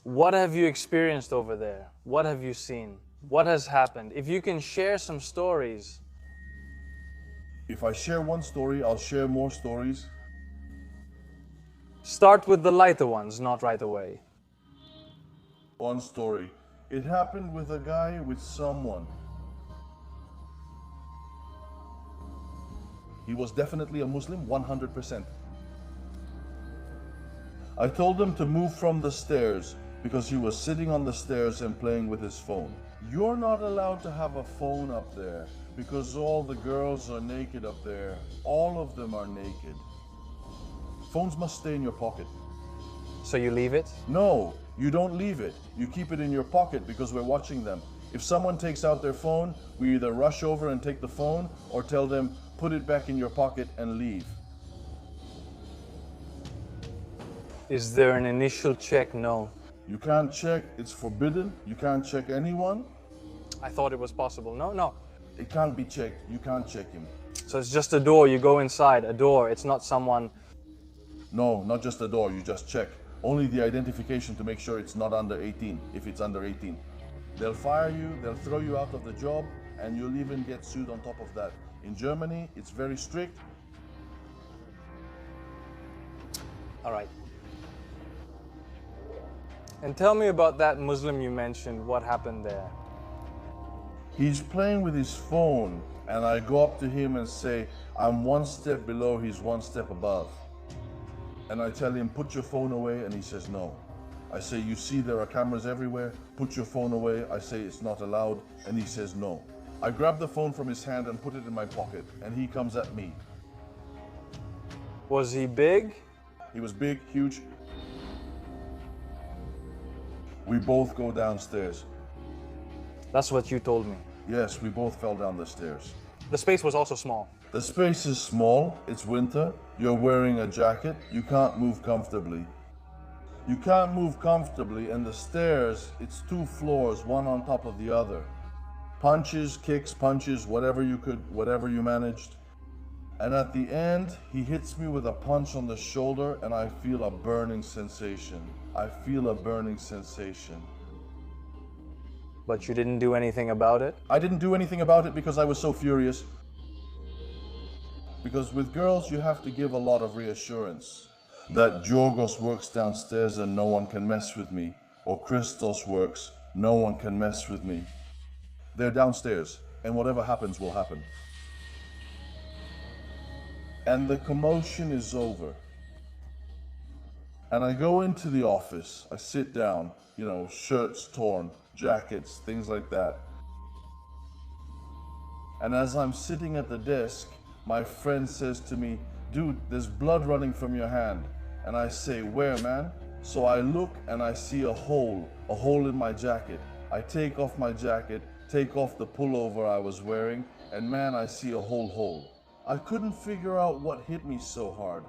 What have you experienced over there? What have you seen? What has happened? If you can share some stories. If I share one story, I'll share more stories. Start with the lighter ones, not right away. One story. It happened with a guy with someone. He was definitely a Muslim, 100%. I told him to move from the stairs because he was sitting on the stairs and playing with his phone. You're not allowed to have a phone up there because all the girls are naked up there. All of them are naked. Phones must stay in your pocket. So you leave it? No, you don't leave it. You keep it in your pocket because we're watching them. If someone takes out their phone, we either rush over and take the phone or tell them, put it back in your pocket and leave. Is there an initial check? No. You can't check, it's forbidden. You can't check anyone. I thought it was possible. No. It can't be checked. You can't check him. So it's just a door, you go inside, a door. It's not someone. No, not just the door, you just check. Only the identification to make sure it's not under 18, if it's under 18. They'll fire you, they'll throw you out of the job, and you'll even get sued on top of that. In Germany, it's very strict. All right. And tell me about that Muslim you mentioned. What happened there? He's playing with his phone, and I go up to him and say, I'm one step below, he's one step above. And I tell him, put your phone away, and he says no. I say, you see there are cameras everywhere, put your phone away. I say it's not allowed, and he says no. I grab the phone from his hand and put it in my pocket, and he comes at me. Was he big? He was big, huge. We both go downstairs. That's what you told me. Yes, we both fell down the stairs. The space was also small. The space is small, it's winter, you're wearing a jacket, you can't move comfortably. You can't move comfortably, and the stairs, it's 2 floors, one on top of the other. Punches, kicks, punches, whatever you could, whatever you managed. And at the end, he hits me with a punch on the shoulder, and I feel a burning sensation. I feel a burning sensation. But you didn't do anything about it? I didn't do anything about it because I was so furious. Because with girls, you have to give a lot of reassurance. That Jorgos works downstairs and no one can mess with me. Or Christos works, no one can mess with me. They're downstairs, and whatever happens will happen. And the commotion is over. And I go into the office, I sit down, shirts torn, jackets, things like that. And as I'm sitting at the desk, my friend says to me, dude, there's blood running from your hand. And I say, where, man? So I look and I see a hole in my jacket. I take off my jacket, take off the pullover I was wearing, and man, I see a whole hole. I couldn't figure out what hit me so hard.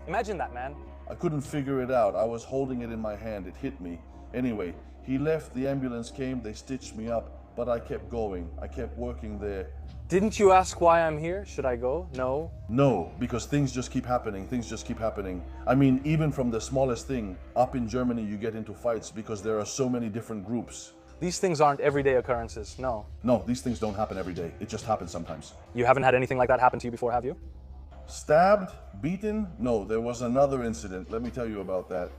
Imagine that, man. I couldn't figure it out. I was holding it in my hand, it hit me. Anyway, he left, the ambulance came, they stitched me up, but I kept going. I kept working there. Didn't you ask why I'm here? Should I go? No? No, because things just keep happening, I mean, even from the smallest thing, up in Germany you get into fights because there are so many different groups. These things aren't everyday occurrences, no. No, these things don't happen every day. It just happens sometimes. You haven't had anything like that happen to you before, have you? Stabbed? Beaten? No, there was another incident. Let me tell you about that.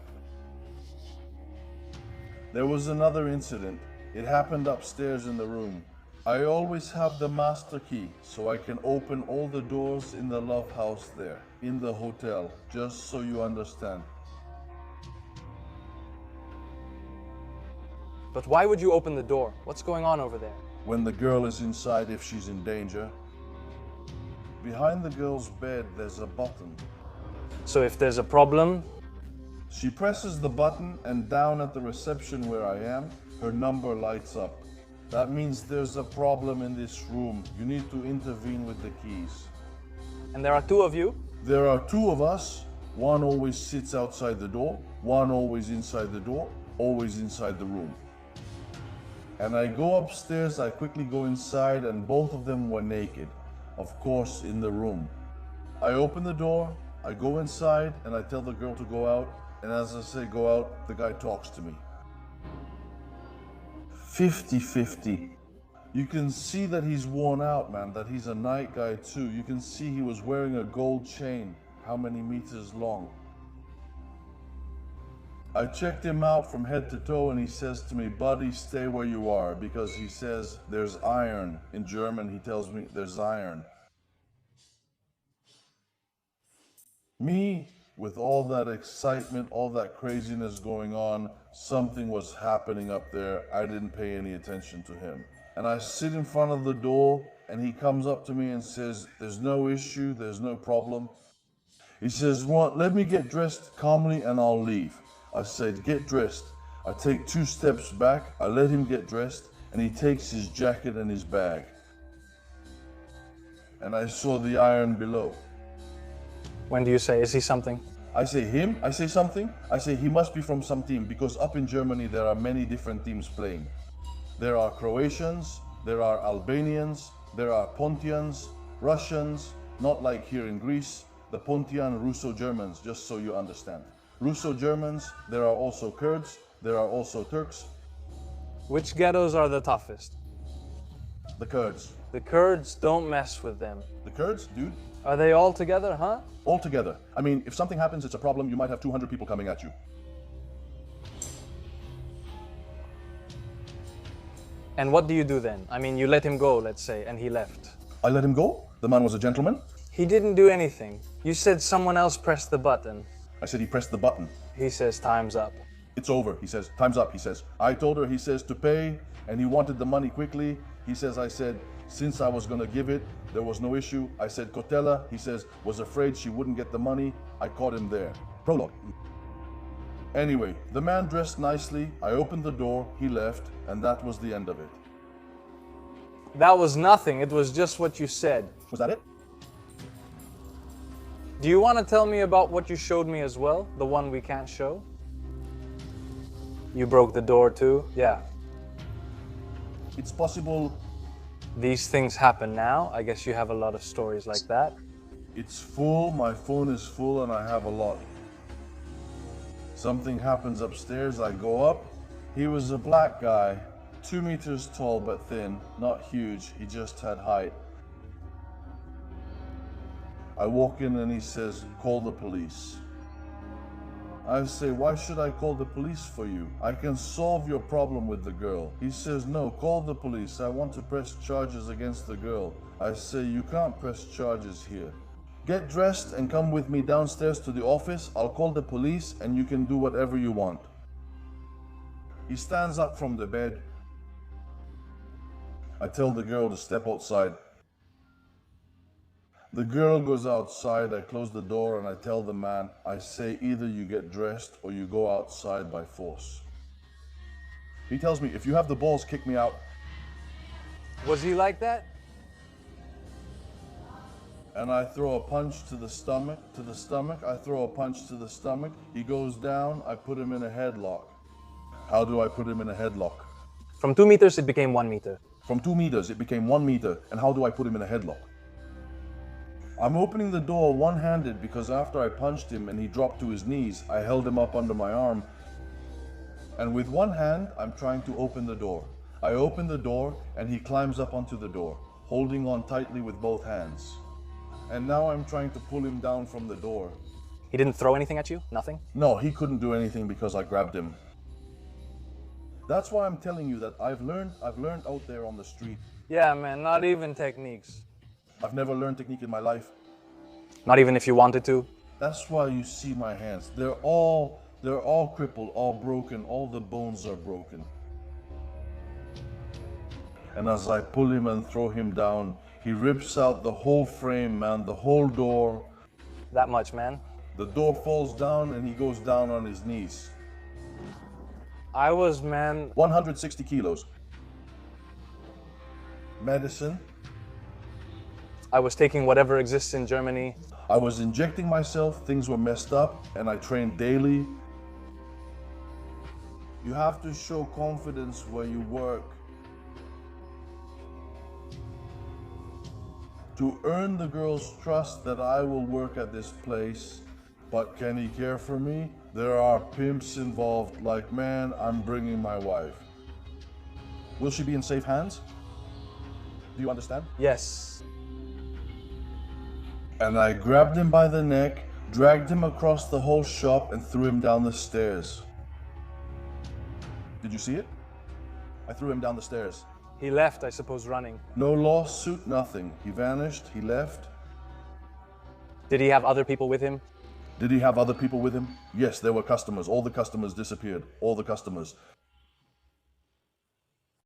There was another incident. It happened upstairs in the room. I always have the master key, so I can open all the doors in the love house there, in the hotel, just so you understand. But why would you open the door? What's going on over there? When the girl is inside, if she's in danger. Behind the girl's bed, there's a button. So if there's a problem? She presses the button, and down at the reception where I am, her number lights up. That means there's a problem in this room. You need to intervene with the keys. And there are 2 of you? There are 2 of us. One always sits outside the door, one always inside the door, always inside the room. And I go upstairs, I quickly go inside, and both of them were naked. Of course, in the room. I open the door, I go inside, and I tell the girl to go out, And as I say, go out, the guy talks to me. 50-50. You can see that he's worn out, man, that he's a night guy too. You can see he was wearing a gold chain, how many meters long. I checked him out from head to toe and he says to me, buddy, stay where you are, because he says there's iron. In German, he tells me there's iron. Me, with all that excitement, all that craziness going on, something was happening up there. I didn't pay any attention to him. And I sit in front of the door and he comes up to me and says, there's no issue, there's no problem. He says, well, let me get dressed calmly and I'll leave. I said, get dressed. I take 2 steps back, I let him get dressed, and he takes his jacket and his bag. And I saw the iron below. When do you say, is he something? I say him, I say something, I say he must be from some team, because up in Germany there are many different teams playing. There are Croatians, there are Albanians, there are Pontians, Russians, not like here in Greece, the Pontian Russo-Germans, just so you understand. Russo-Germans, there are also Kurds, there are also Turks. Which ghettos are the toughest? The Kurds. The Kurds, don't mess with them. The Kurds, dude? Are they all together, huh? All together. I mean, if something happens, it's a problem, you might have 200 people coming at you. And what do you do then? I mean, you let him go, let's say, and he left. I let him go? The man was a gentleman? He didn't do anything. You said someone else pressed the button. I said he pressed the button. He says, time's up. It's over, he says. Time's up, he says. I told her, he says, to pay, and he wanted the money quickly. He says, I said, since I was gonna give it, there was no issue. I said, Cotella, he says, was afraid she wouldn't get the money. I caught him there. Prologue. Anyway, the man dressed nicely. I opened the door, he left, and that was the end of it. That was nothing. It was just what you said. Was that it? Do you want to tell me about what you showed me as well? The one we can't show? You broke the door too? Yeah. It's possible. These things happen now. I guess you have a lot of stories like that. It's full, my phone is full, and I have a lot. Something happens upstairs, I go up. He was a black guy, 2 meters tall but thin, not huge, he just had height. I walk in and he says, call the police. I say, why should I call the police for you? I can solve your problem with the girl. He says, no, call the police. I want to press charges against the girl. I say, you can't press charges here. Get dressed and come with me downstairs to the office. I'll call the police and you can do whatever you want. He stands up from the bed. I tell the girl to step outside. The girl goes outside, I close the door and I tell the man, I say either you get dressed or you go outside by force. He tells me, if you have the balls, kick me out. Was he like that? And I throw a punch to the stomach, I throw a punch to the stomach. He goes down, I put him in a headlock. How do I put him in a headlock? From 2 meters, it became 1 meter. From 2 meters, it became 1 meter. And how do I put him in a headlock? I'm opening the door one-handed because after I punched him and he dropped to his knees, I held him up under my arm. And with one hand, I'm trying to open the door. I open the door and he climbs up onto the door, holding on tightly with both hands. And now I'm trying to pull him down from the door. He didn't throw anything at you? Nothing? No, he couldn't do anything because I grabbed him. That's why I'm telling you that I've learned out there on the street. Yeah, man, not even techniques. I've never learned technique in my life. Not even if you wanted to? That's why you see my hands. They're all crippled, all broken, all the bones are broken. And as I pull him and throw him down, he rips out the whole frame, man, the whole door. That much, man? The door falls down and he goes down on his knees. I was, man... 160 kilos. Medicine. I was taking whatever exists in Germany. I was injecting myself, things were messed up, and I trained daily. You have to show confidence where you work. To earn the girl's trust that I will work at this place, but can he care for me? There are pimps involved, like, man, I'm bringing my wife. Will she be in safe hands? Do you understand? Yes. And I grabbed him by the neck, dragged him across the whole shop, and threw him down the stairs. Did you see it? I threw him down the stairs. He left, I suppose, running. No lawsuit, nothing. He vanished, he left. Did he have other people with him? Did he have other people with him? Yes, there were customers. All the customers disappeared. All the customers.